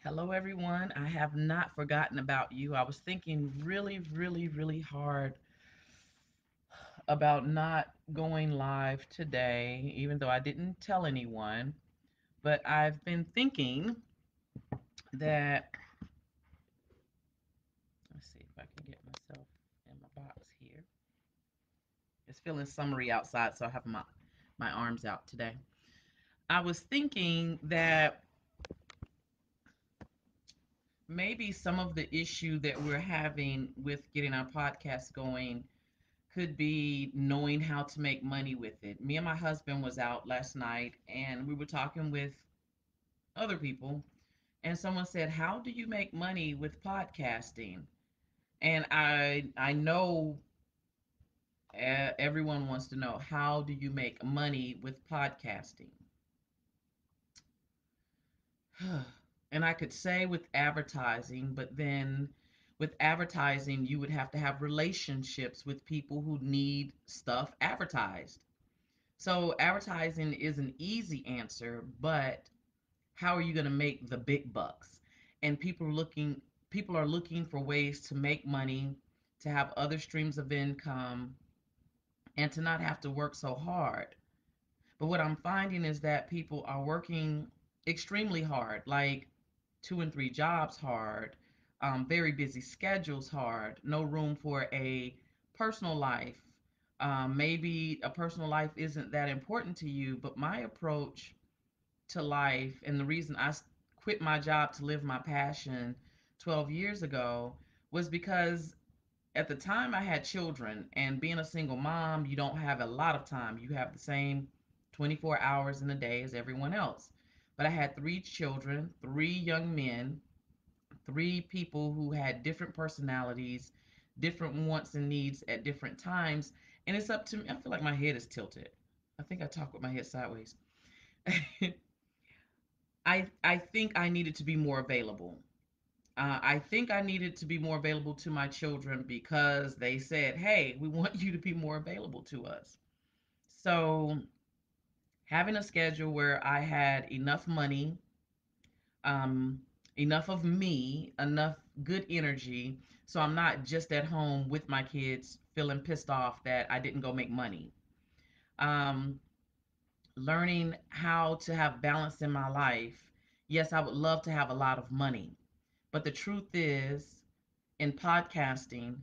Hello, everyone. I have not forgotten about you. I was thinking really, really, really hard about not going live today, even though I didn't tell anyone. But I've been thinking that, let's see if I can get myself in my box here. It's feeling summery outside, so I have my arms out today. I was thinking that maybe some of the issue that we're having with getting our podcast going could be knowing how to make money with it. Me and my husband was out last night and we were talking with other people and someone said, "How do you make money with podcasting?" And I know everyone wants to know, how do you make money with podcasting? And I could say with advertising, but then with advertising, you would have to have relationships with people who need stuff advertised. So advertising is an easy answer, but how are you going to make the big bucks? And people are looking for ways to make money, to have other streams of income, and to not have to work so hard. But what I'm finding is that people are working extremely hard, like two and three jobs hard, very busy schedules hard, no room for a personal life. Maybe a personal life isn't that important to you, but my approach to life and the reason quit my job to live my passion 12 years ago was because at the time I had children, and being a single mom, you don't have a lot of time. You have the same 24 hours in a day as everyone else. But I had three children, three young men, three people who had different personalities, different wants and needs at different times. And it's up to me. I feel like my head is tilted. I think I talk with my head sideways. I think I needed to be more available. I think I needed to be more available to my children because they said, "Hey, we want you to be more available to us." So, having a schedule where I had enough money, um, enough of me, enough good energy, so I'm not just at home with my kids feeling pissed off that I didn't go make money. Um, Learning how to have balance in my life. Yes, I would love to have a lot of money, but the truth is, in podcasting,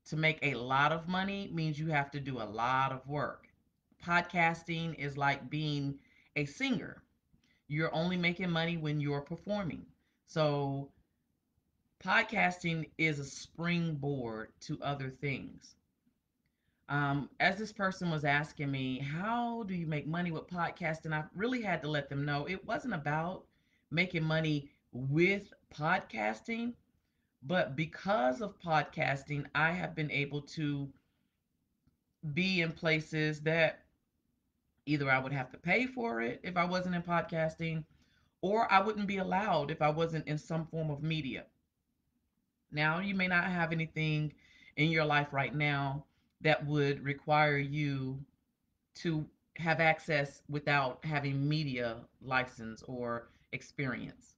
to make a lot of money means you have to do a lot of work. Podcasting is like being a singer. You're only making money when you're performing. So, podcasting is a springboard to other things. As this person was asking me, how do you make money with podcasting? I really had to let them know it wasn't about making money with podcasting, but because of podcasting, I have been able to be in places that either I would have to pay for it if I wasn't in podcasting, or I wouldn't be allowed if I wasn't in some form of media. Now, you may not have anything in your life right now that would require you to have access without having media license or experience.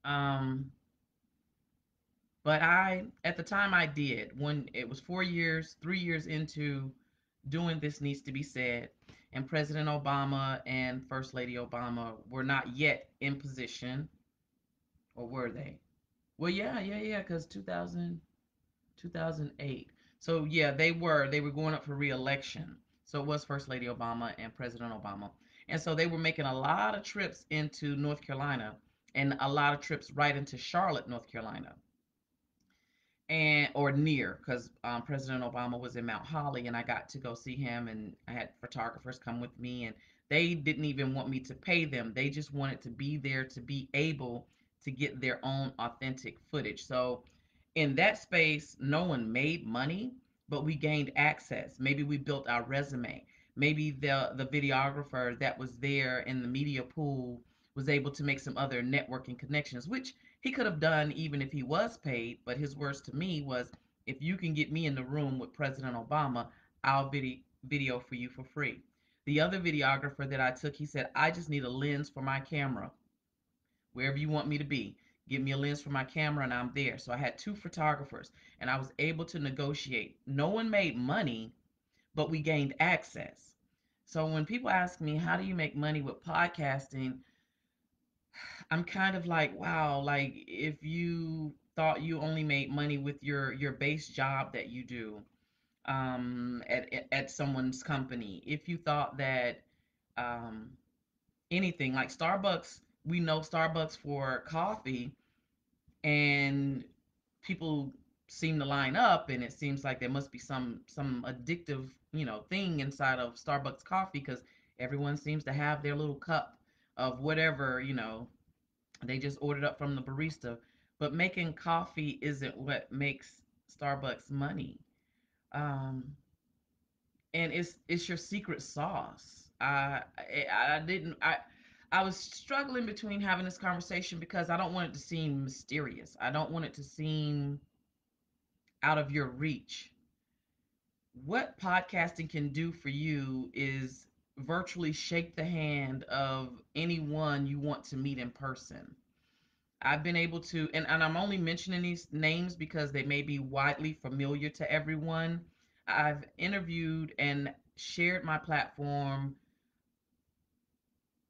Um, but at the time, I did when it was 4 years, 3 years into doing This Needs to Be Said, and President Obama and First Lady Obama were not yet in position, or were they? Well, yeah, because 2008. So yeah, they were going up for re-election. So it was First Lady Obama and President Obama. And so they were making a lot of trips into North Carolina and a lot of trips right into Charlotte, North Carolina, and or near, because President Obama was in Mount Holly and I got to go see him, and I had photographers come with me, and they didn't even want me to pay them. They just wanted to be there to be able to get their own authentic footage. So in that space, no one made money, but we gained access. Maybe we built our resume. Maybe the videographer that was there in the media pool was able to make some other networking connections, which he could have done even if he was paid. But his words to me was, if you can get me in the room with President Obama, I'll video for you for free. The other videographer that I took, he said, I just need a lens for my camera. Wherever you want me to be, give me a lens for my camera and I'm there. So I had two photographers and I was able to negotiate. No one made money, but we gained access. So when people ask me, how do you make money with podcasting? I'm kind of like, wow, like if you thought you only made money with your base job that you do at someone's company, if you thought that um, anything like Starbucks, we know Starbucks for coffee, and people seem to line up, and it seems like there must be some addictive thing inside of Starbucks coffee because everyone seems to have their little cup of whatever they just ordered up from the barista. But making coffee isn't what makes Starbucks money. um and it's your secret sauce. I didn't I was struggling between having this conversation because I don't want it to seem mysterious. I don't want it to seem out of your reach. What podcasting can do for you is virtually shake the hand of anyone you want to meet in person. I've been able to, and I'm only mentioning these names because they may be widely familiar to everyone. I've interviewed and shared my platform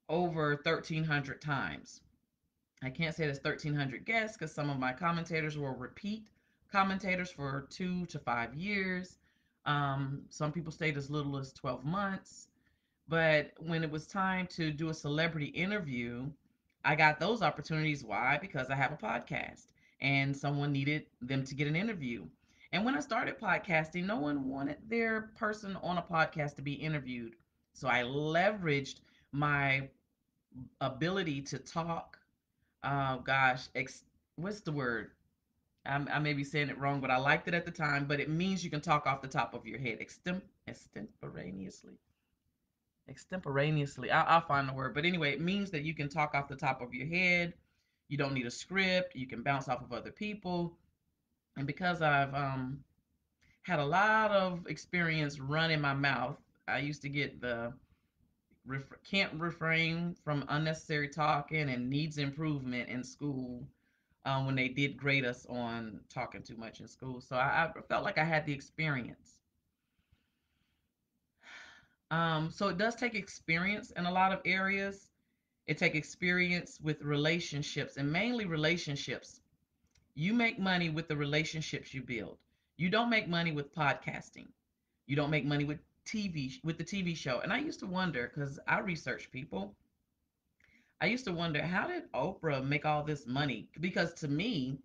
over 1,300 times. I can't say there's 1,300 guests because some of my commentators will repeat commentators for 2 to 5 years. Some people stayed as little as 12 months. But when it was time to do a celebrity interview, I got those opportunities. Why? Because I have a podcast and someone needed them to get an interview. And when I started podcasting, no one wanted their person on a podcast to be interviewed. So I leveraged my ability to talk. Gosh, what's the word? I may be saying it wrong, but I liked it at the time. But it means you can talk off the top of your head, extemporaneously. Extemporaneously. I'll find the word. But anyway, it means that you can talk off the top of your head. You don't need a script. You can bounce off of other people. And because I've had a lot of experience running my mouth, I used to get the can't refrain from unnecessary talking and needs improvement in school when they did grade us on talking too much in school. So I felt like I had the experience. So it does take experience in a lot of areas. It takes experience with relationships and mainly relationships. You make money with the relationships you build. You don't make money with podcasting. You don't make money with the TV show. And I used to wonder because I research people. I used to wonder how did Oprah make all this money? Because to me,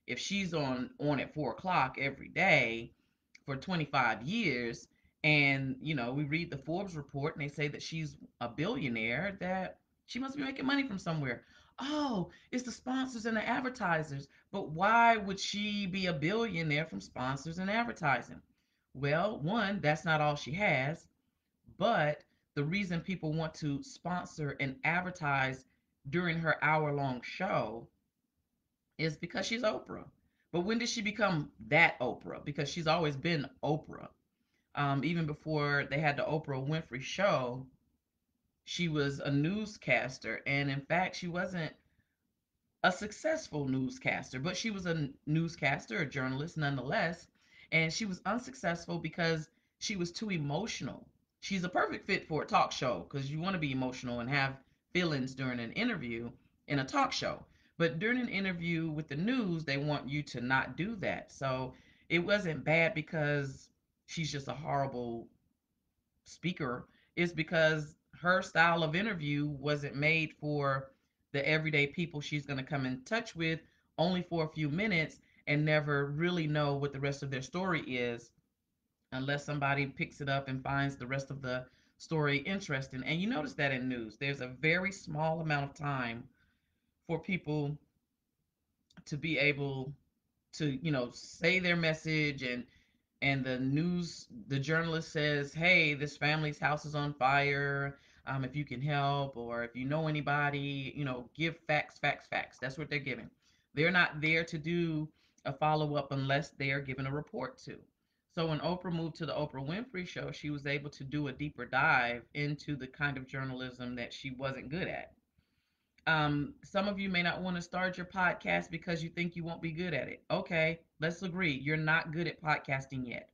if she's on at 4 o'clock every day for 25 years, and we read the Forbes report and they say that she's a billionaire, that she must be making money from somewhere. Oh, it's the sponsors and the advertisers. But why would she be a billionaire from sponsors and advertising? Well, one, that's not all she has, but the reason people want to sponsor and advertise during her hour-long show is because she's Oprah. But when did she become that Oprah? Because she's always been Oprah. Even before they had the Oprah Winfrey show, she was a newscaster. And in fact, she wasn't a successful newscaster, but she was a newscaster, a journalist nonetheless. And she was unsuccessful because she was too emotional. She's a perfect fit for a talk show because you want to be emotional and have feelings during an interview in a talk show. But during an interview with the news, they want you to not do that. So it wasn't bad because she's just a horrible speaker, is because her style of interview wasn't made for the everyday people she's going to come in touch with only for a few minutes and never really know what the rest of their story is unless somebody picks it up and finds the rest of the story interesting. And you notice that in news, there's a very small amount of time for people to be able to, say their message, and the journalist says, hey, this family's house is on fire. If you can help, or if you know anybody, give facts, facts, facts. That's what they're giving. They're not there to do a follow-up unless they are given a report to. So when Oprah moved to the Oprah Winfrey Show, she was able to do a deeper dive into the kind of journalism that she wasn't good at. Some of you may not want to start your podcast because you think you won't be good at it. Okay, let's agree. You're not good at podcasting yet.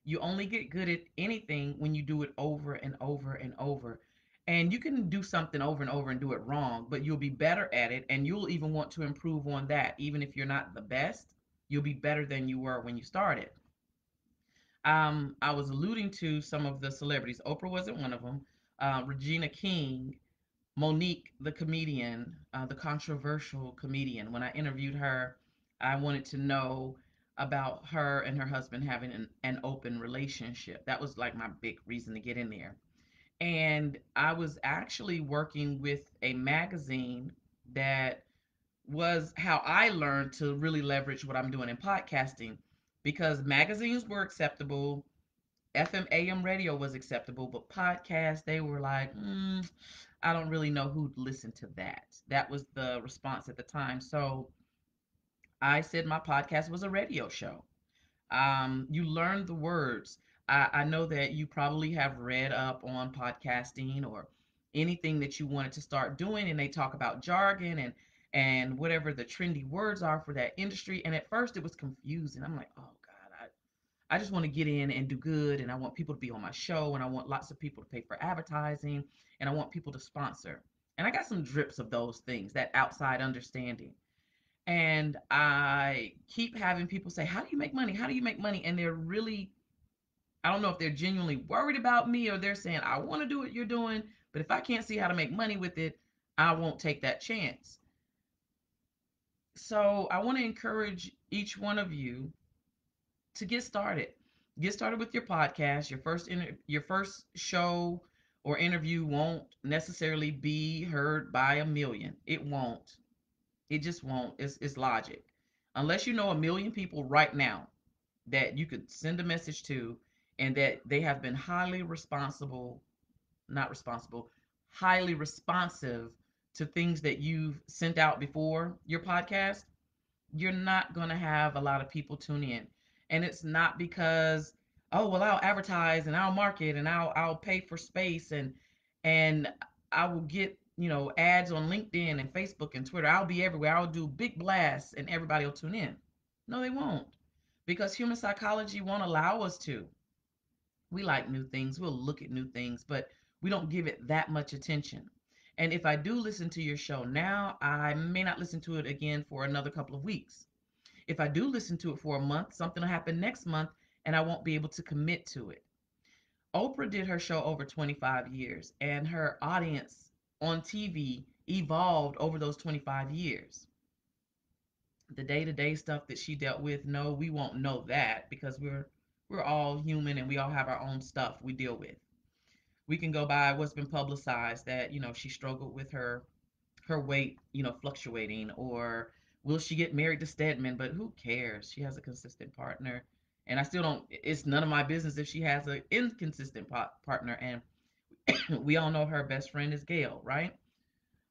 You only get good at anything when you do it over and over and over. And you can do something over and over and do it wrong, but you'll be better at it and you'll even want to improve on that. Even if you're not the best, you'll be better than you were when you started. I was alluding to some of the celebrities. Oprah wasn't one of them. Regina King, Monique, the comedian, the controversial comedian. When I interviewed her, I wanted to know about her and her husband having an open relationship. That was like my big reason to get in there. And I was actually working with a magazine that was how I learned to really leverage what I'm doing in podcasting because magazines were acceptable, FM AM radio was acceptable, but podcasts, they were like, I don't really know who'd listen to that. That was the response at the time. So I said my podcast was a radio show. You learn the words. I know that you probably have read up on podcasting or anything that you wanted to start doing, and they talk about jargon and whatever the trendy words are for that industry. And at first, it was confusing. I'm like, oh God, I just want to get in and do good, and I want people to be on my show, and I want lots of people to pay for advertising, and I want people to sponsor. And I got some drips of those things, that outside understanding. And I keep having people say, how do you make money? How do you make money? And they're really, I don't know if they're genuinely worried about me or they're saying, I want to do what you're doing, but if I can't see how to make money with it, I won't take that chance. So I want to encourage each one of you to get started. Get started with your podcast. Your first show or interview won't necessarily be heard by a million. It won't. It just won't. It's logic. Unless you know a million people right now that you could send a message to and that they have been not responsible, highly responsive to things that you've sent out before your podcast, you're not going to have a lot of people tune in. And it's not because, oh, well, I'll advertise and I'll market and I'll pay for space and I will get, ads on LinkedIn and Facebook and Twitter. I'll be everywhere. I'll do big blasts and everybody will tune in. No, they won't. Because human psychology won't allow us to. We like new things. We'll look at new things, but we don't give it that much attention. And if I do listen to your show now, I may not listen to it again for another couple of weeks. If I do listen to it for a month, something will happen next month and I won't be able to commit to it. Oprah did her show over 25 years and her audience on TV evolved over those 25 years. The day-to-day stuff that she dealt with, no, we won't know that because we're all human and we all have our own stuff we deal with. We can go by what's been publicized that, she struggled with her weight, fluctuating, or will she get married to Stedman? But who cares? She has a consistent partner. And I still don't, it's none of my business if she has an inconsistent partner. And we all know her best friend is Gail, right?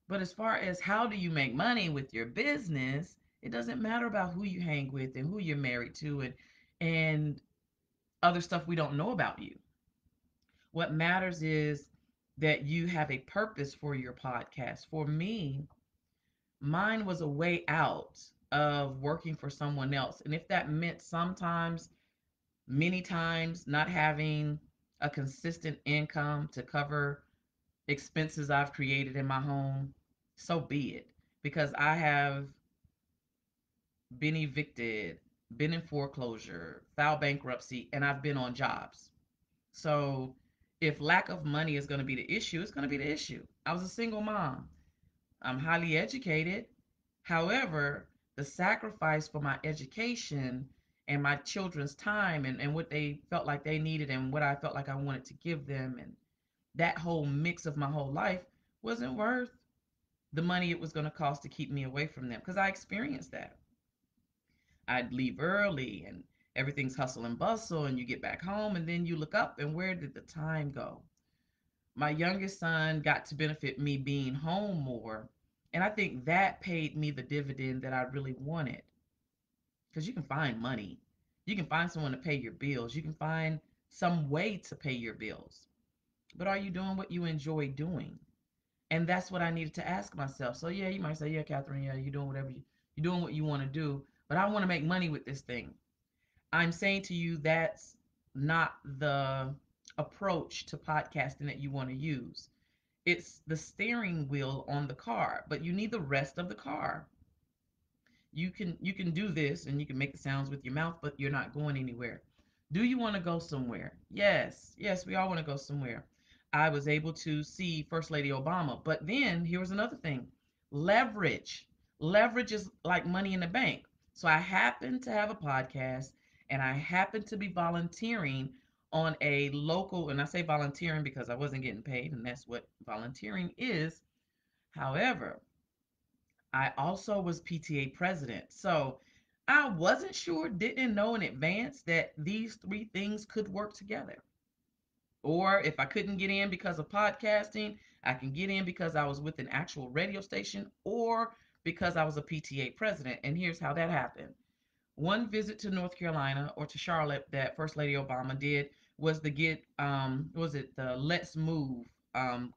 But as far as how do you make money with your business, it doesn't matter about who you hang with and who you're married to and other stuff we don't know about you. What matters is that you have a purpose for your podcast. For me, mine was a way out of working for someone else. And if that meant sometimes, many times, not having a consistent income to cover expenses I've created in my home, so be it. Because I have been evicted, been in foreclosure, filed bankruptcy, and I've been on jobs. So if lack of money is going to be the issue, it's going to be the issue. I was a single mom. I'm highly educated. However, the sacrifice for my education and my children's time and what they felt like they needed and what I felt like I wanted to give them and that whole mix of my whole life wasn't worth the money it was going to cost to keep me away from them because I experienced that. I'd leave early and everything's hustle and bustle and you get back home and then you look up and where did the time go? My youngest son got to benefit me being home more. And I think that paid me the dividend that I really wanted. Because you can find money. You can find someone to pay your bills. You can find some way to pay your bills. But are you doing what you enjoy doing? And that's what I needed to ask myself. So yeah, you might say, yeah, Catherine, yeah, you're doing you're doing what you want to do, but I want to make money with this thing. I'm saying to you that's not the approach to podcasting that you want to use. It's the steering wheel on the car, but you need the rest of the car. You can do this and you can make the sounds with your mouth, but you're not going anywhere. Do you want to go somewhere? Yes, we all want to go somewhere. I was able to see First Lady Obama, but then here was another thing: leverage. Leverage is like money in the bank. So I happen to have a podcast, and I happen to be volunteering on a local, and I say volunteering because I wasn't getting paid, and that's what volunteering is. However, I also was PTA president. So I wasn't sure, didn't know in advance that these three things could work together. Or if I couldn't get in because of podcasting, I can get in because I was with an actual radio station or because I was a PTA president. And here's how that happened. One visit to North Carolina or to Charlotte that First Lady Obama did was to get was it the Let's Move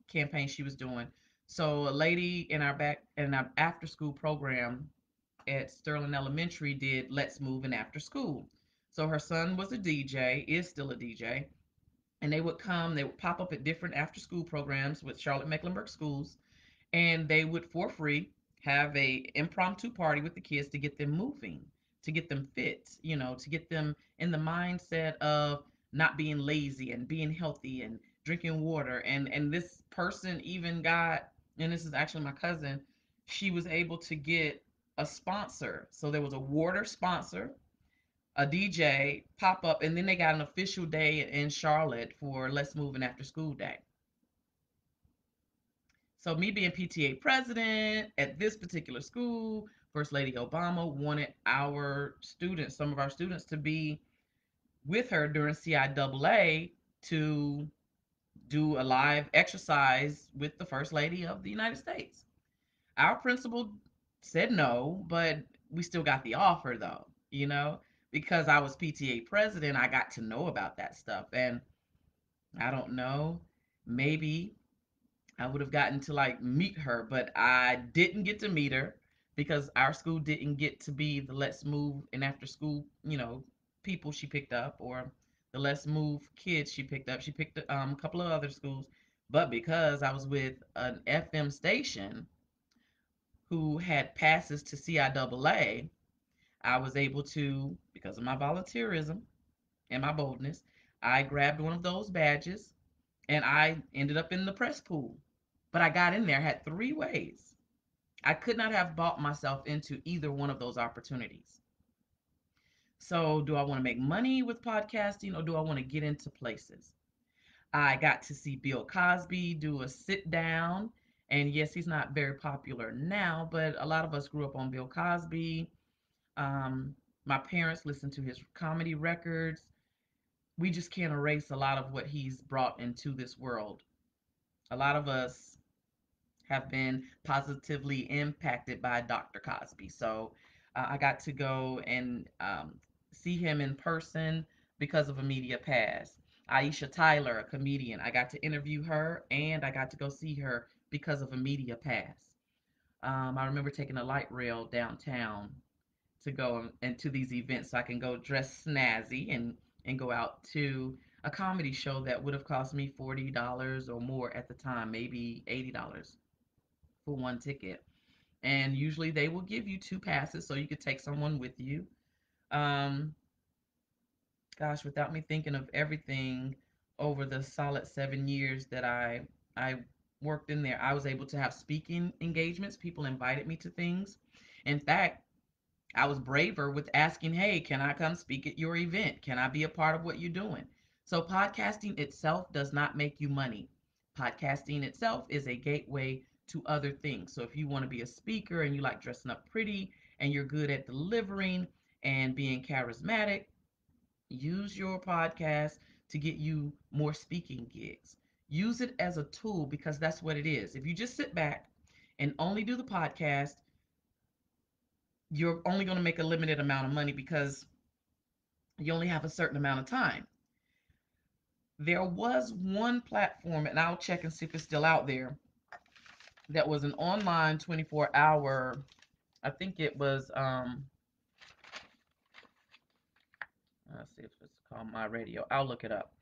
campaign she was doing. So a lady in our after school program at Sterling Elementary did Let's Move in after school. So her son was a DJ, is still a DJ, and they would pop up at different after school programs with Charlotte Mecklenburg schools, and they would for free have a impromptu party with the kids to get them moving, to get them fit, to get them in the mindset of not being lazy and being healthy and drinking water. And this person even got, and this is actually my cousin, she was able to get a sponsor. So there was a water sponsor, a DJ pop up, and then they got an official day in Charlotte for Let's Move and After School Day. So me being PTA president at this particular school, First Lady Obama wanted our students, some of our students, to be with her during CIAA to do a live exercise with the First Lady of the United States. Our principal said no, but we still got the offer though, because I was PTA president, I got to know about that stuff. And I don't know, maybe I would have gotten to like meet her, but I didn't get to meet her because our school didn't get to be the Let's Move and after school, people she picked up, or the Let's Move kids she picked up. She picked a couple of other schools, but because I was with an FM station who had passes to CIAA, I was able to, because of my volunteerism and my boldness, I grabbed one of those badges and I ended up in the press pool. But I got in there, had three ways. I could not have bought myself into either one of those opportunities. So, do I want to make money with podcasting or do I want to get into places? I got to see Bill Cosby do a sit down. And yes, he's not very popular now, but a lot of us grew up on Bill Cosby. Um, my parents listened to his comedy records. We just can't erase a lot of what he's brought into this world. A lot of us have been positively impacted by Dr. Cosby. So I got to go and see him in person because of a media pass. Aisha Tyler, a comedian, I got to interview her and I got to go see her because of a media pass. I remember taking a light rail downtown to go into these events so I can go dress snazzy and go out to a comedy show that would have cost me $40 or more at the time, maybe $80 for one ticket. And usually they will give you two passes so you could take someone with you. Um, Gosh, without me thinking of everything over the solid 7 years that I worked in there, I was able to have speaking engagements. People invited me to things. In fact, I was braver with asking, hey, can I come speak at your event? Can I be a part of what you're doing? So, podcasting itself does not make you money. Podcasting itself is a gateway to other things. So, if you want to be a speaker and you like dressing up pretty and you're good at delivering and being charismatic, use your podcast to get you more speaking gigs. Use it as a tool because that's what it is. If you just sit back and only do the podcast, you're only going to make a limited amount of money because You only have a certain amount of time. There was one platform, and I'll check and see if it's still out there, that was an online 24-hour. I think it was, let's see if it's called My Radio. I'll look it up.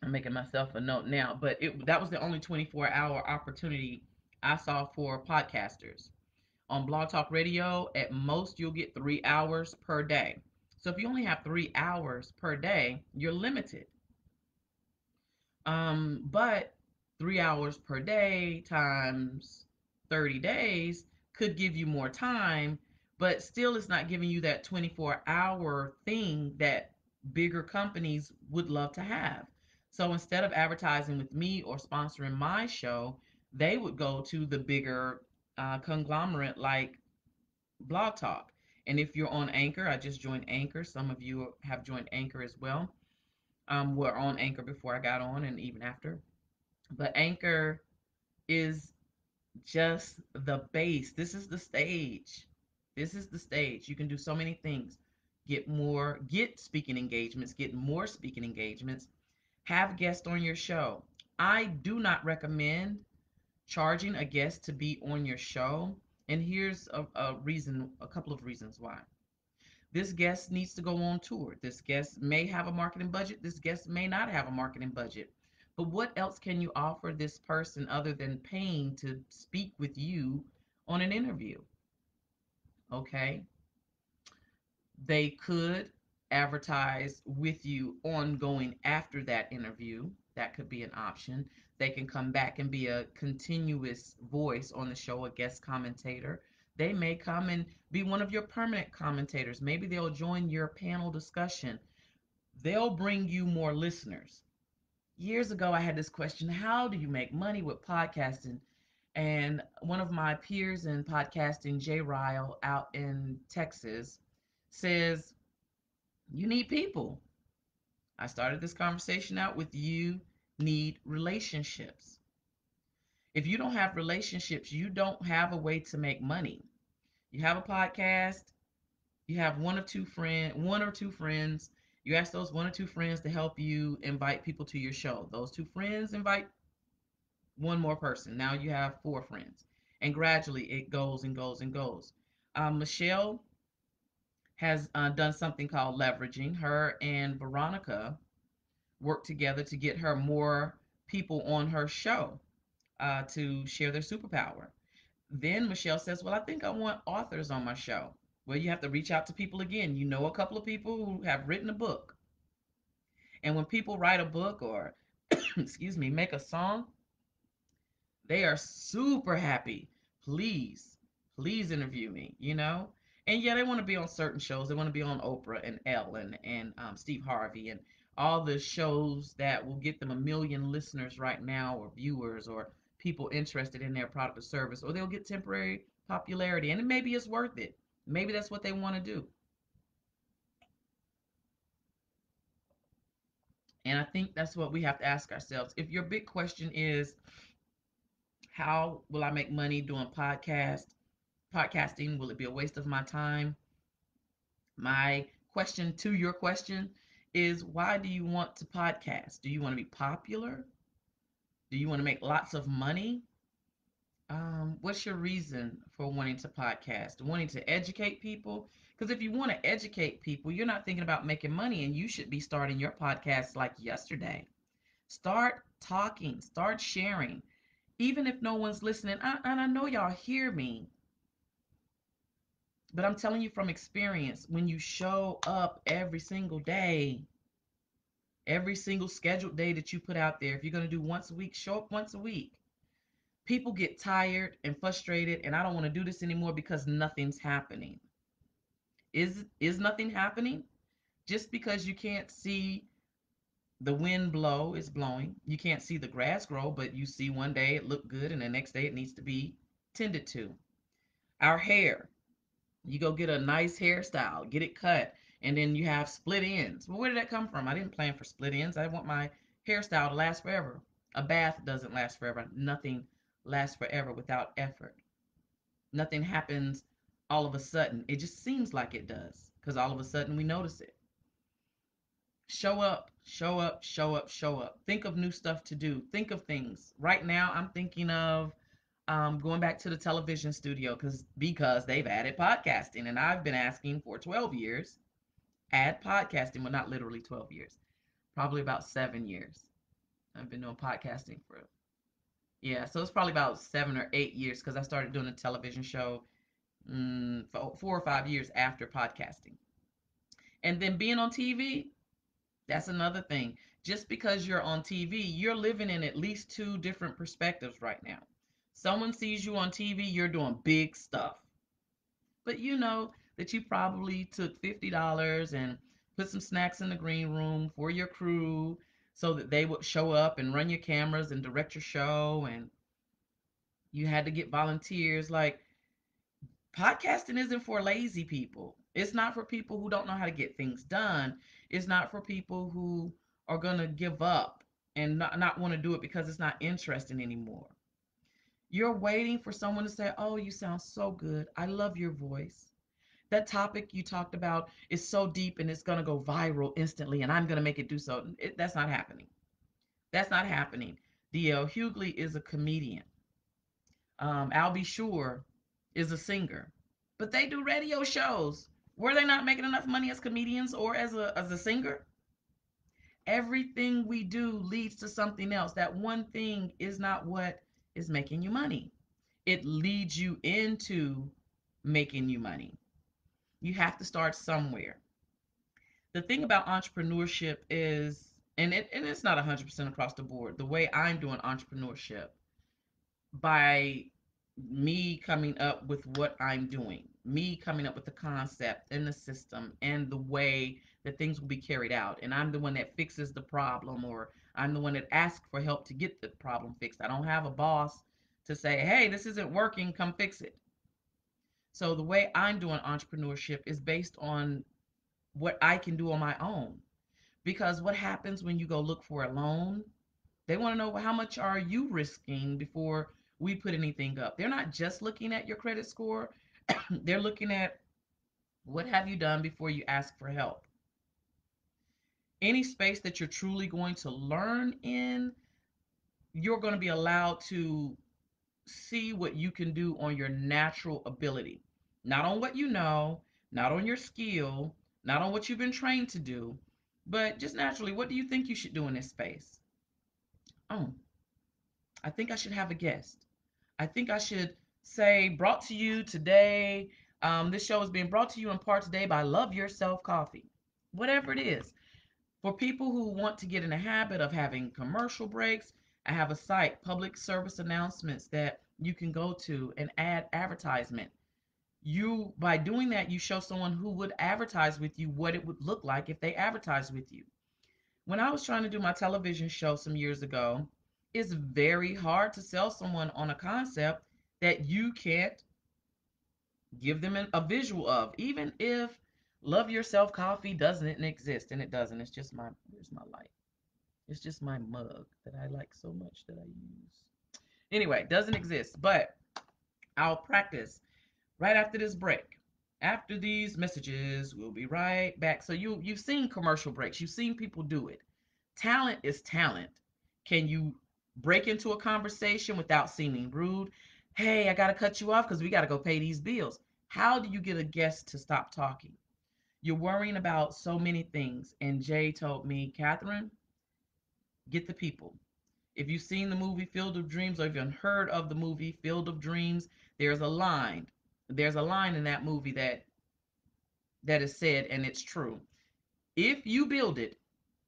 I'm making myself a note now, but that was the only 24-hour opportunity I saw for podcasters. On Blog Talk Radio, at most you'll get 3 hours per day. So if you only have 3 hours per day, you're limited. But 3 hours per day times 30 days could give you more time, but still it's not giving you that 24-hour thing that bigger companies would love to have. So instead of advertising with me or sponsoring my show, they would go to the bigger conglomerate like Blog Talk. And if you're on Anchor, I just joined Anchor. Some of you have joined Anchor as well. Were on Anchor before I got on and even after. But Anchor is just the base. This is the stage. This is the stage. You can do so many things. Get speaking engagements, get more speaking engagements, have guests on your show. I do not recommend charging a guest to be on your show. And here's a couple of reasons why. This guest needs to go on tour. This guest may have a marketing budget. This guest may not have a marketing budget. But what else can you offer this person other than paying to speak with you on an interview? Okay. They could advertise with you ongoing after that interview. That could be an option. They can come back and be a continuous voice on the show, a guest commentator. They may come and be one of your permanent commentators. Maybe they'll join your panel discussion. They'll bring you more listeners. Years ago, I had this question: how do you make money with podcasting? And one of my peers in podcasting, Jay Ryle, out in Texas, says, you need people. I started this conversation out with you need relationships. If you don't have relationships, you don't have a way to make money. You have a podcast, you have one or two friends. You ask those one or two friends to help you invite people to your show. Those two friends invite one more person. Now you have four friends. And gradually it goes and goes and goes. Michelle has done something called leveraging. Her and Veronica work together to get her more people on her show to share their superpower. Then Michelle says, well, I think I want authors on my show. Well, you have to reach out to people again. You know, a couple of people who have written a book. And when people write a book or, excuse me, make a song, they are super happy. Please, please interview me, you know? And yeah, they want to be on certain shows. They want to be on Oprah and Ellen and Steve Harvey and all the shows that will get them a million listeners right now, or viewers, or people interested in their product or service, or they'll get temporary popularity. And maybe it's worth it. Maybe that's what they want to do. And I think that's what we have to ask ourselves. If your big question is, how will I make money doing podcasting? Will it be a waste of my time? My question to your question is, why do you want to podcast? Do you want to be popular? Do you want to make lots of money? What's your reason for wanting to podcast? Wanting to educate people? Because if you want to educate people, you're not thinking about making money, and you should be starting your podcast like yesterday. Start talking, start sharing. Even if no one's listening, and I know y'all hear me, but I'm telling you from experience, when you show up every single day, every single scheduled day that you put out there, if you're going to do once a week, show up once a week. People get tired and frustrated, and I don't want to do this anymore because nothing's happening. Is nothing happening? Just because you can't see the wind blow, is blowing. You can't see the grass grow, but you see one day it looked good and the next day it needs to be tended to. Our hair, you go get a nice hairstyle, get it cut, and then you have split ends. Well, where did that come from? I didn't plan for split ends. I want my hairstyle to last forever. A bath doesn't last forever. Nothing lasts forever without effort. Nothing happens all of a sudden. It just seems like it does because all of a sudden we notice it. Show up, show up, show up, show up. Think of new stuff to do. Think of things. Right now, I'm thinking of going back to the television studio because they've added podcasting, and I've been asking for 12 years. Add podcasting, well, not literally 12 years, probably about 7 years. I've been doing podcasting for, yeah, so it's probably about 7 or 8 years because I started doing a television show for 4 or 5 years after podcasting. And then being on TV, that's another thing. Just because you're on TV, you're living in at least two different perspectives right now. Someone sees you on TV, you're doing big stuff. But you know that you probably took $50 and put some snacks in the green room for your crew so that they would show up and run your cameras and direct your show. And you had to get volunteers. Like, podcasting isn't for lazy people. It's not for people who don't know how to get things done. It's not for people who are going to give up and not want to do it because it's not interesting anymore. You're waiting for someone to say, "Oh, you sound so good. I love your voice. That topic you talked about is so deep and it's going to go viral instantly, and I'm going to make it do so." That's not happening. That's not happening. DL Hughley is a comedian. Al B. Sure is a singer, but they do radio shows. Were they not making enough money as comedians or as a singer? Everything we do leads to something else. That one thing is not what is making you money. It leads you into making you money. You have to start somewhere. The thing about entrepreneurship is, and it's not 100% across the board. The way I'm doing entrepreneurship, by me coming up with what I'm doing, me coming up with the concept and the system and the way that things will be carried out. And I'm the one that fixes the problem, or I'm the one that asks for help to get the problem fixed. I don't have a boss to say, "Hey, this isn't working, come fix it." So the way I'm doing entrepreneurship is based on what I can do on my own. Because what happens when you go look for a loan? They want to know, well, how much are you risking before we put anything up? They're not just looking at your credit score, they're looking at what have you done before you ask for help. Any space that you're truly going to learn in, you're going to be allowed to see what you can do on your natural ability, not on what you know, not on your skill, not on what you've been trained to do, but just naturally, what do you think you should do in this space? Oh, I think I should have a guest. I think I should say, brought to you today. This show is being brought to you in part today by Love Yourself Coffee. Whatever it is. For people who want to get in the habit of having commercial breaks, I have a site, public service announcements, that you can go to and add advertisement. You, by doing that, you show someone who would advertise with you what it would look like if they advertised with you. When I was trying to do my television show some years ago, it's very hard to sell someone on a concept that you can't give them a visual of, even if Love Yourself Coffee doesn't exist, and it doesn't. It's just my, here's my light. It's just my mug that I like so much that I use. Anyway, doesn't exist, but I'll practice right after this break. After these messages, we'll be right back. So you've seen commercial breaks. You've seen people do it. Talent is talent. Can you break into a conversation without seeming rude? "Hey, I got to cut you off because we got to go pay these bills." How do you get a guest to stop talking? You're worrying about so many things. And Jay told me, "Catherine, get the people." If you've seen the movie Field of Dreams, or if you've heard of the movie Field of Dreams, there's a line. There's a line in that movie that is said, and it's true. If you build it,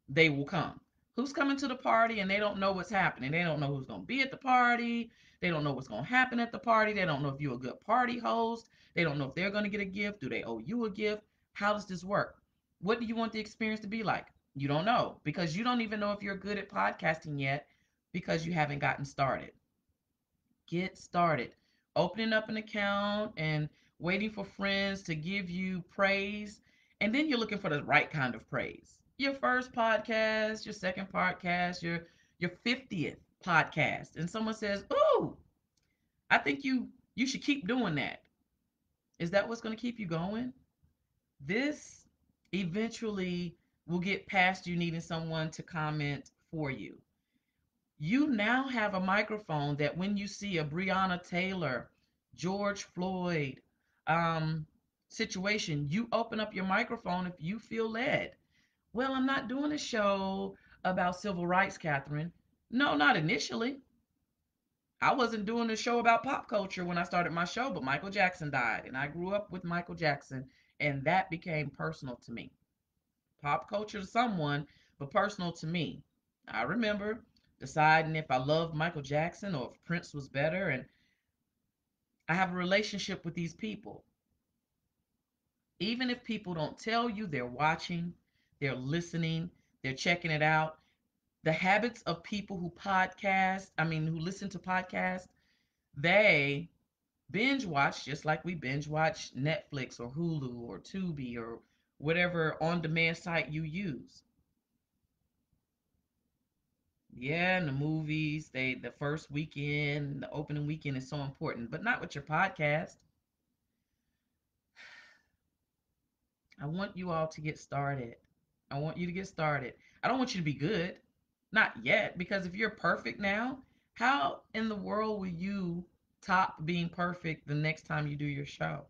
they will come. Who's coming to the party and they don't know what's happening? They don't know who's going to be at the party. They don't know what's going to happen at the party. They don't know if you're a good party host. They don't know if they're going to get a gift. Do they owe you a gift? How does this work? What do you want the experience to be like? You don't know, because you don't even know if you're good at podcasting yet, because you haven't gotten started. Get started. Opening up an account and waiting for friends to give you praise. And then you're looking for the right kind of praise. Your first podcast, your second podcast, your 50th podcast. And someone says, "Ooh, I think you should keep doing that." Is that what's going to keep you going? This eventually will get past you needing someone to comment for you. You now have a microphone that when you see a Breonna Taylor, George Floyd um, situation, you open up your microphone if you feel led. Well, I'm not doing a show about civil rights, Catherine. No, not initially. I wasn't doing a show about pop culture when I started my show, but Michael Jackson died, and I grew up with Michael Jackson, and that became personal to me. Pop culture to someone, but personal to me. I remember deciding if I loved Michael Jackson or if Prince was better, and I have a relationship with these people. Even if people don't tell you they're watching, they're listening, they're checking it out. The habits of people who who listen to podcasts, they binge watch just like we binge watch Netflix or Hulu or Tubi or whatever on demand site you use. Yeah, and the movies, the first weekend, the opening weekend is so important, but not with your podcast. I want you all to get started. I want you to get started. I don't want you to be good. Not yet, because if you're perfect now, how in the world will you top being perfect the next time you do your show?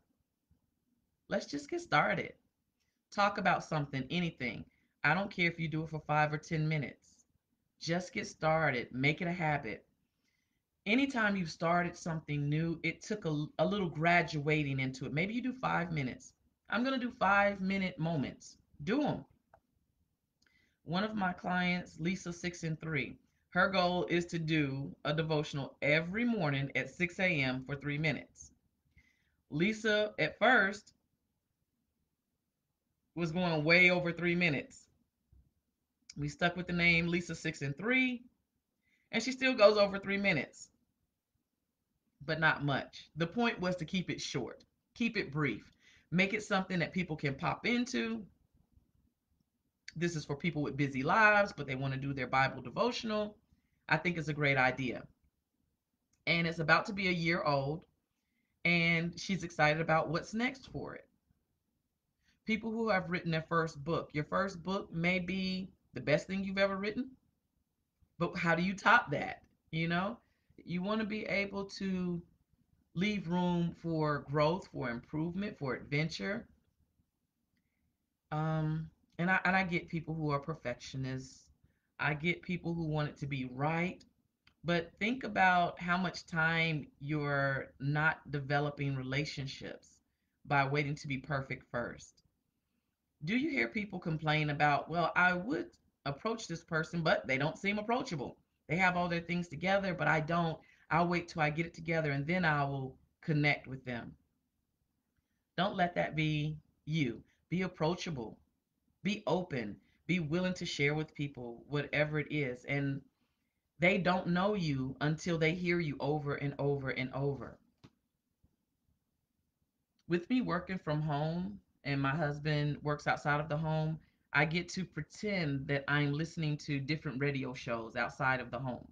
Let's just get started. Talk about something, anything. I don't care if you do it for 5 or 10 minutes. Just get started. Make it a habit. Anytime you've started something new, it took a little graduating into it. Maybe you do 5 minutes. I'm going to do 5 minute moments. Do them. One of my clients, Lisa 6 and 3, her goal is to do a devotional every morning at 6 a.m. for 3 minutes. Lisa, at first, was going way over 3 minutes. We stuck with the name Lisa 6 and 3, and she still goes over 3 minutes, but not much. The point was to keep it short, keep it brief, make it something that people can pop into. This is for people with busy lives, but they want to do their Bible devotional. I think it's a great idea. And it's about to be a year old, and she's excited about what's next for it. People who have written their first book, your first book may be the best thing you've ever written, but how do you top that? You know, you want to be able to leave room for growth, for improvement, for adventure. Um, and I get people who are perfectionists. I get people who want it to be right. But think about how much time you're not developing relationships by waiting to be perfect first. Do you hear people complain about, well, I would approach this person, but they don't seem approachable. They have all their things together, but I don't. I'll wait till I get it together and then I will connect with them. Don't let that be you. Be approachable, be open, be willing to share with people whatever it is. And they don't know you until they hear you over and over and over. With me working from home and my husband works outside of the home, I get to pretend that I'm listening to different radio shows outside of the home.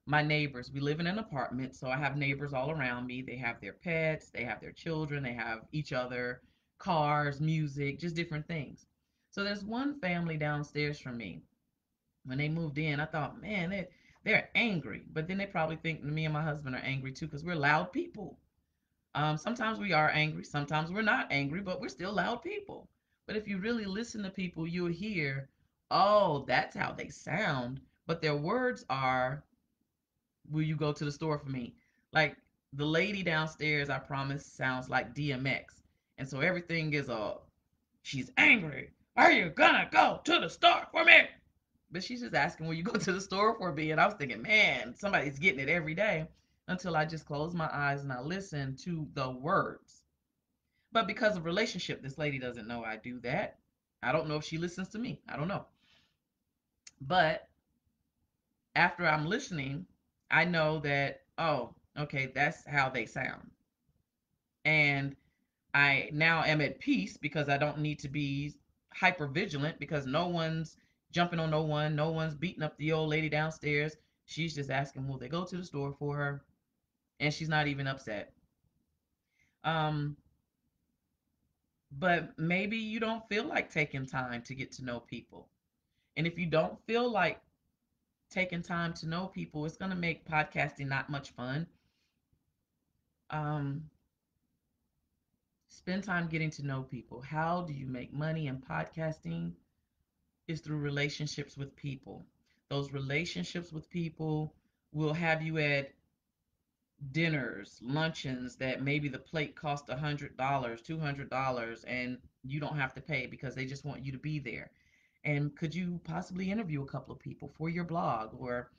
My neighbors, we live in an apartment, so I have neighbors all around me. They have their pets, they have their children, they have each other, cars, music, just different things. So there's one family downstairs from me. When they moved in, I thought, man, they're angry. But then they probably think me and my husband are angry too because we're loud people. Sometimes we are angry, sometimes we're not angry, but we're still loud people. But if you really listen to people, you'll hear, oh, that's how they sound. But their words are, will you go to the store for me? Like the lady downstairs, I promise, sounds like DMX. And so everything is she's angry. Are you gonna go to the store for me? But she's just asking, will you go to the store for me? And I was thinking, man, somebody's getting it every day, until I just close my eyes and I listen to the words. But because of relationship, this lady doesn't know I do that. I don't know if she listens to me. I don't know. But after I'm listening, I know that, oh, okay, that's how they sound. And I now am at peace because I don't need to be hyper vigilant because no one's jumping on no one, no one's beating up the old lady downstairs. She's just asking, will they go to the store for her? And she's not even upset. Um, But maybe you don't feel like taking time to get to know people. And if you don't feel like taking time to know people, it's going to make podcasting not much fun. Um, Spend time getting to know people. How do you make money in podcasting? Is through relationships with people. Those relationships with people will have you at dinners, luncheons that maybe the plate cost $100, $200, and you don't have to pay because they just want you to be there. And could you possibly interview a couple of people for your blog or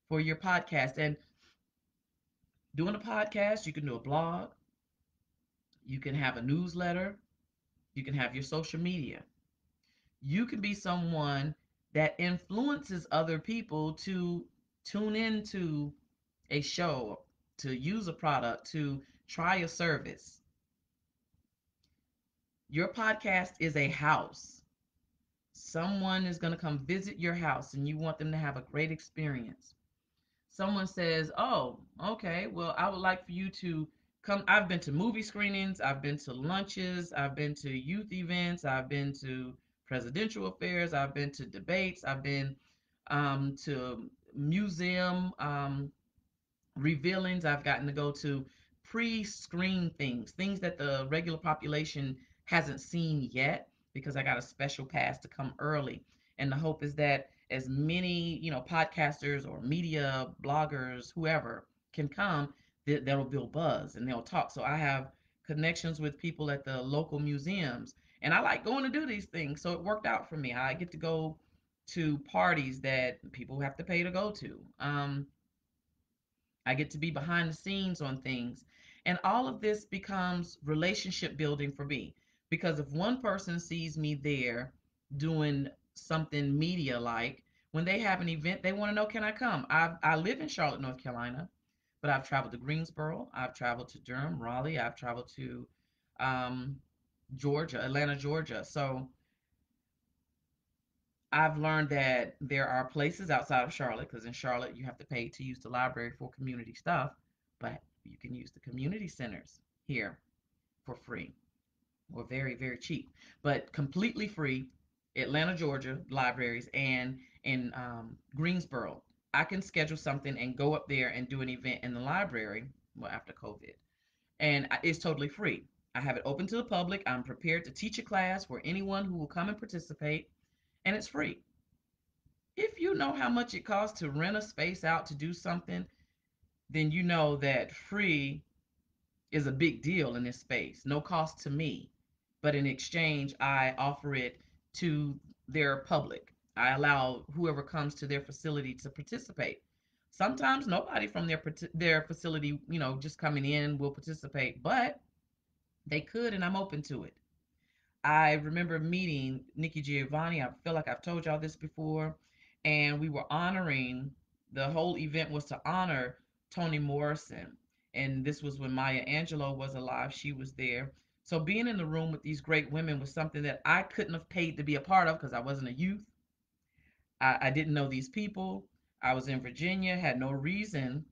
for your podcast? And doing a podcast, you can do a blog, you can have a newsletter, you can have your social media. You can be someone that influences other people to tune into a show, to use a product, to try a service. Your podcast is a house. Someone is going to come visit your house and you want them to have a great experience. Someone says, "Oh, okay, well, I would like for you to come." I've been to movie screenings, I've been to lunches, I've been to youth events, I've been to presidential affairs, I've been to debates, I've been to museum revealings. I've gotten to go to pre-screen things, things that the regular population hasn't seen yet because I got a special pass to come early. And the hope is that as many, podcasters or media bloggers, whoever can come, that'll build buzz and they'll talk. So I have connections with people at the local museums and I like going to do these things. So it worked out for me. I get to go to parties that people have to pay to go to. I get to be behind the scenes on things. And all of this becomes relationship building for me. Because if one person sees me there doing something media like, when they have an event, they want to know, can I come? I live in Charlotte, North Carolina, but I've traveled to Greensboro, I've traveled to Durham, Raleigh, I've traveled to um, Georgia, Atlanta, Georgia. So I've learned that there are places outside of Charlotte, because in Charlotte you have to pay to use the library for community stuff, but you can use the community centers here for free or very, very cheap, but completely free. Atlanta, Georgia libraries and in Greensboro. I can schedule something and go up there and do an event in the library, well, after COVID, and it's totally free. I have it open to the public. I'm prepared to teach a class for anyone who will come and participate, and it's free. If you know how much it costs to rent a space out to do something, then you know that free is a big deal in this space. No cost to me, but in exchange, I offer it to their public. I allow whoever comes to their facility to participate. Sometimes nobody from their facility, just coming in will participate, but they could, and I'm open to it. I remember meeting Nikki Giovanni. I feel like I've told y'all this before. And we were honoring, the whole event was to honor Toni Morrison. And this was when Maya Angelou was alive. She was there. So being in the room with these great women was something that I couldn't have paid to be a part of because I wasn't a youth. I didn't know these people. I was in Virginia, had no reason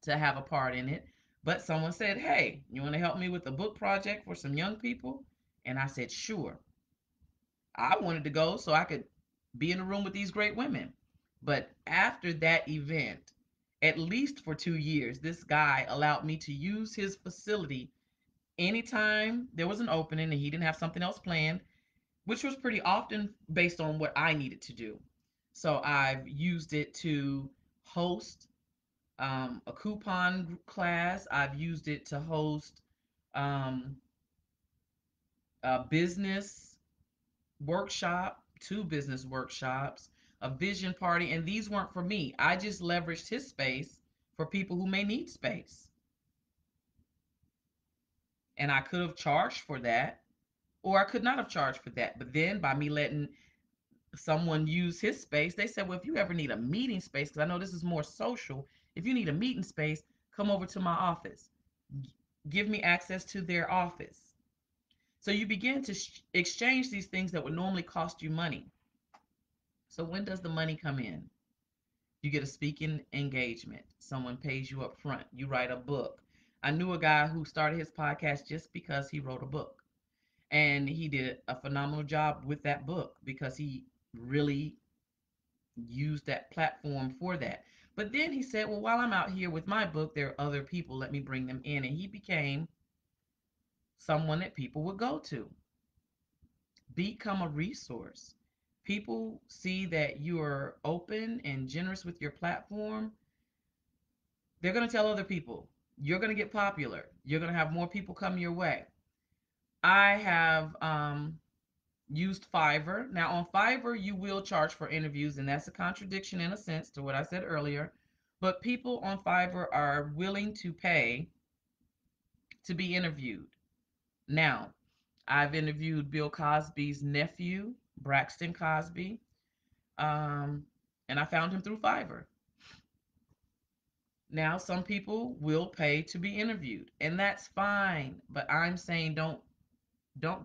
to have a part in it. But someone said, "Hey, you want to help me with a book project for some young people?" And I said, "Sure." I wanted to go so I could be in a room with these great women. But after that event, at least for 2 years, this guy allowed me to use his facility anytime there was an opening and he didn't have something else planned, which was pretty often based on what I needed to do. So I've used it to host a coupon class. I've used it to host um, a business workshop, two business workshops, a vision party, and these weren't for me. I just leveraged his space for people who may need space. And I could have charged for that, or I could not have charged for that. But then by me letting someone use his space, they said, well, if you ever need a meeting space, because I know this is more social, if you need a meeting space, come over to my office. Give me access to their office. So you begin to exchange these things that would normally cost you money. So when does the money come in? You get a speaking engagement. Someone pays you up front. You write a book. I knew a guy who started his podcast just because he wrote a book. And he did a phenomenal job with that book because he really used that platform for that. But then he said, well, while I'm out here with my book, there are other people. Let me bring them in. And he became someone that people would go to. Become a resource. People see that you are open and generous with your platform. They're going to tell other people. You're going to get popular. You're going to have more people come your way. I have used Fiverr. Now, on Fiverr, you will charge for interviews, and that's a contradiction in a sense to what I said earlier. But people on Fiverr are willing to pay to be interviewed. Now, I've interviewed Bill Cosby's nephew, Braxton Cosby, um, and I found him through Fiverr. Now, some people will pay to be interviewed, and that's fine. But I'm saying don't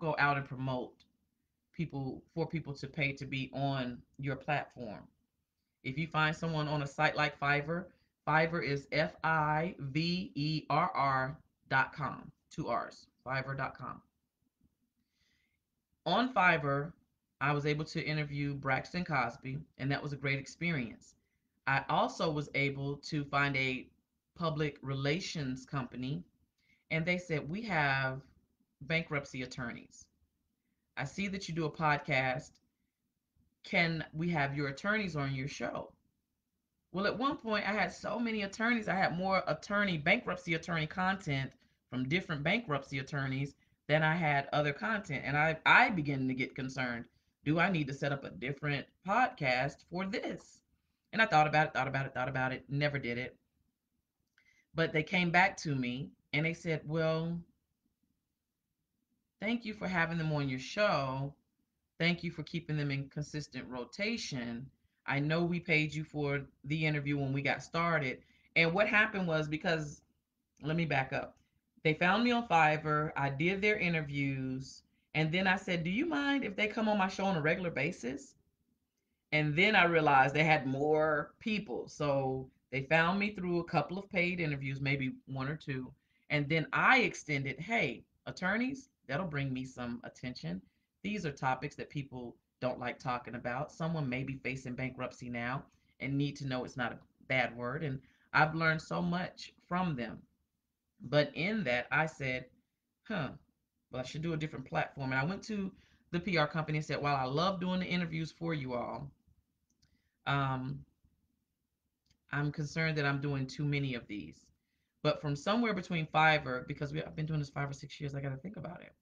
go out and promote people for people to pay to be on your platform. If you find someone on a site like Fiverr, Fiverr is Fiverr.com, two R's, Fiverr.com. On Fiverr, I was able to interview Braxton Cosby, and that was a great experience. I also was able to find a public relations company, and they said, we have bankruptcy attorneys. I see that you do a podcast. Can we have your attorneys on your show? Well, at one point, I had so many attorneys. I had more bankruptcy attorney content from different bankruptcy attorneys than I had other content. And I began to get concerned. Do I need to set up a different podcast for this? And I thought about it, never did it. But they came back to me and they said, well, thank you for having them on your show. Thank you for keeping them in consistent rotation. I know we paid you for the interview when we got started. And what happened was, because let me back up. They found me on Fiverr. I did their interviews. And then I said, do you mind if they come on my show on a regular basis? And then I realized they had more people. So they found me through a couple of paid interviews, maybe one or two. And then I extended, hey, attorneys, that'll bring me some attention. These are topics that people don't like talking about. Someone may be facing bankruptcy now and need to know it's not a bad word. And I've learned so much from them. But in that, I said, huh, well, I should do a different platform. And I went to the PR company and said, while I love doing the interviews for you all, um, I'm concerned that I'm doing too many of these. But from somewhere between Fiverr, because I've been doing this 5 or 6 years, I got to think about it.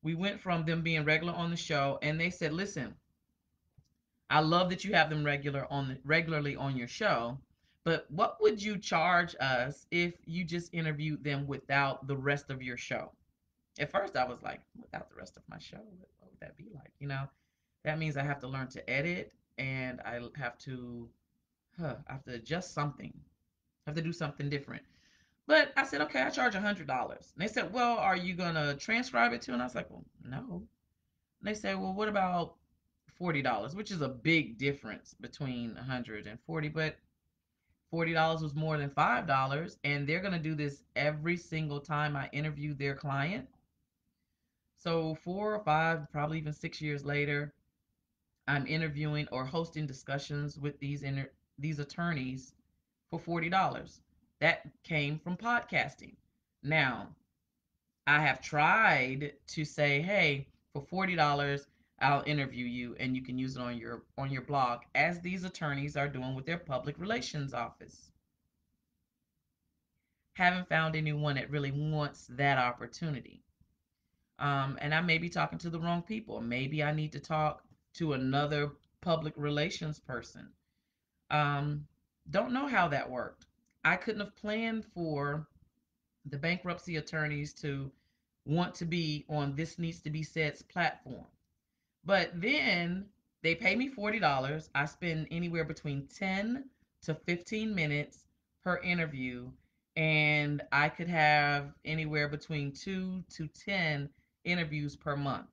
We went from them being regular on the show, and they said, "Listen, I love that you have them regularly on your show, but what would you charge us if you just interviewed them without the rest of your show?" At first, I was like, "Without the rest of my show, what would that be like?" That means I have to learn to edit, and I have to adjust something. I have to do something different. But I said, okay, I charge $100. And they said, well, are you gonna transcribe it too? And I was like, well, no. And they said, well, what about $40, which is a big difference between 140, but $40 was more than $5, and they're gonna do this every single time I interview their client. So 4 or 5, probably even 6 years later, I'm interviewing or hosting discussions with these attorneys for $40. That came from podcasting. Now, I have tried to say, hey, for $40, I'll interview you and you can use it on your blog, as these attorneys are doing with their public relations office. Haven't found anyone that really wants that opportunity. And I may be talking to the wrong people. Maybe I need to talk to another public relations person. Um, don't know how that worked. I couldn't have planned for the bankruptcy attorneys to want to be on This Needs to Be Said's platform. But then they pay me $40. I spend anywhere between 10 to 15 minutes per interview, and I could have anywhere between 2 to 10 interviews per month.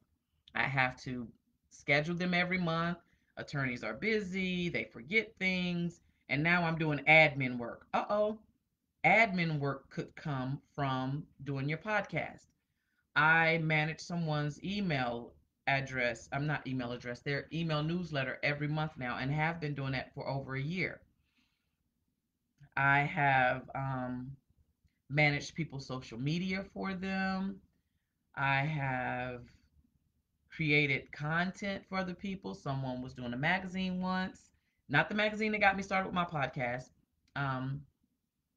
I have to schedule them every month. Attorneys are busy, they forget things, and now I'm doing admin work. Uh oh, admin work could come from doing your podcast. I manage someone's email address. I'm not email address, their email newsletter every month now, and have been doing that for over a year. I have managed people's social media for them. I have created content for other people. Someone was doing a magazine once, not the magazine that got me started with my podcast. Um,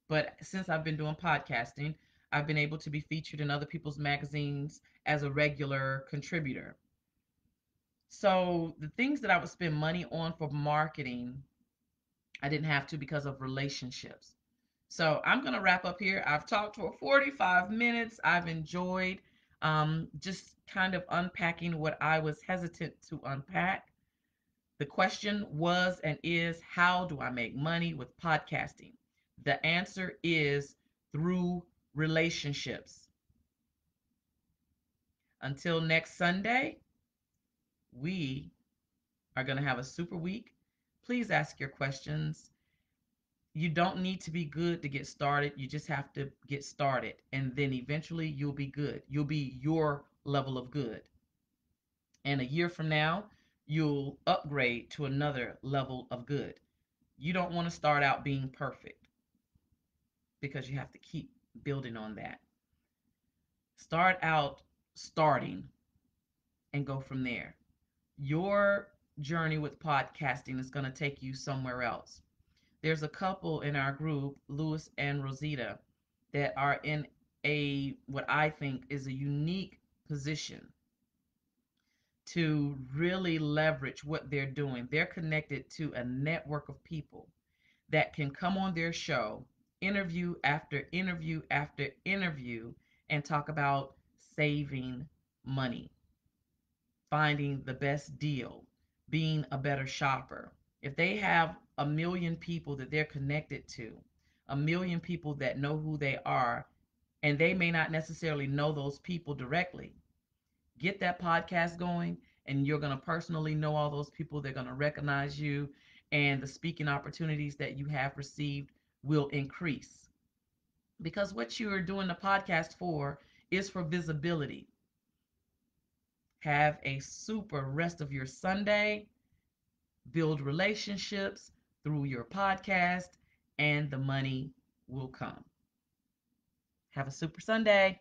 but since I've been doing podcasting, I've been able to be featured in other people's magazines as a regular contributor. So the things that I would spend money on for marketing, I didn't have to because of relationships. So I'm going to wrap up here. I've talked for 45 minutes. I've enjoyed just kind of unpacking what I was hesitant to unpack. The question was and is, how do I make money with podcasting? The answer is through relationships. Until next Sunday, we are going to have a super week. Please ask your questions. You don't need to be good to get started. You just have to get started. And then eventually you'll be good. You'll be your level of good. And a year from now, you'll upgrade to another level of good. You don't want to start out being perfect because you have to keep building on that. Start out starting and go from there. Your journey with podcasting is going to take you somewhere else. There's a couple in our group, Lewis and Rosita, that are in a what I think is a unique position to really leverage what they're doing. They're connected to a network of people that can come on their show, interview after interview after interview, and talk about saving money, finding the best deal, being a better shopper. If they have a million people that they're connected to, a million people that know who they are, and they may not necessarily know those people directly, get that podcast going, and you're going to personally know all those people. They're going to recognize you, and the speaking opportunities that you have received will increase. Because what you are doing the podcast for is for visibility. Have a super rest of your Sunday. Build relationships through your podcast, and the money will come. Have a super Sunday.